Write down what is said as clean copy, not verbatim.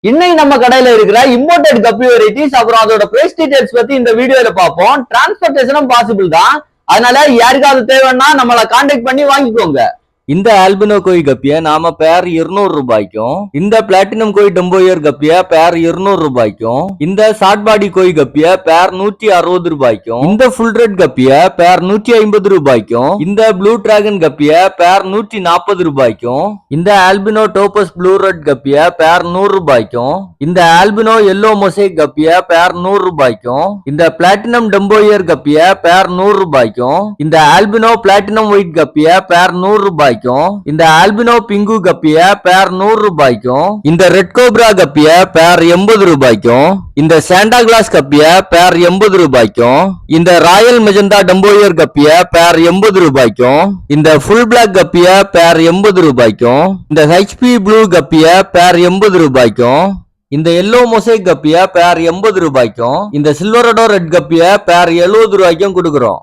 இன்னைக்கு நம்ம கடையில இருக்கிற இம்போர்ட்டட் கப்பி வெரைட்டிஸ் அப்புறம் அதோட பிரைஸ் டீடைல்ஸ் பத்தி இந்த வீடியோல பார்ப்போம். டிரான்ஸ்போர்டேஷனும் பாசிபிள் தான். அதனால யாருக்காவது தேவைன்னா நம்மளை கான்டாக்ட் பண்ணி வாங்கிக்கோங்க. இந்த ஆல்பினோ கோய் கப்பிய நாம பேர் 200 ரூபாய்க்கும், இந்த பிளாட்டினம் கோய் டம்போயர் கப்பிய பேர் 200 ரூபாய்க்கும், இந்த ஷார்ட் பாடி கோய் கப்பிய பேர் 160 ரூபாய்க்கும், இந்த ஃபுல் ரெட் கப்பிய பேர் 150 ரூபாய்க்கும், இந்த ப்ளூ டிராகன் கப்பிய பேர் 140 ரூபாய்க்கும், இந்த ஆல்பினோ டோபஸ் ப்ளூ ரெட் கப்பிய பேர் 100 ரூபாய்க்கும், இந்த ஆல்பினோ எல்லோ மொசைக் கப்பிய பேர் 100 ரூபாய்க்கும், இந்த பிளாட்டினம் டம்போயர் கப்பிய பேர் 100 ரூபாய்க்கும், இந்த ஆல்பினோ பிளாட்டினம் ஒயிட் கப்பிய பேர் 100 ரூபாய்க்கும், இந்த ஆல்பினோ பிங்கு கப்பிய பேர் 100 ரூபாய்க்கும், இந்த ரெட் கோப்ரா கப்பிய பேர் 80 ரூபாய்க்கும், இந்த சாண்டா கிளாஸ் கப்பிய பேர் 80 ரூபாய்க்கும், இந்த ராயல் மெஜந்தா டம்போயர் கப்பிய பேர் 80 ரூபாய்க்கும், இந்த ஃபுல் பிளாக் கப்பிய பேர் 80 ரூபாய்க்கும், இந்த ஹெச்பி ப்ளூ கப்பிய பேர் 80 ரூபாய்க்கும், இந்த எல்லோ மொசைக் கப்பிய பேர் 80 ரூபாய்க்கும், இந்த சில்வரடோ ரெட் கப்பிய பேர் 70 ரூபாய்க்கும் கொடுக்குறோம்.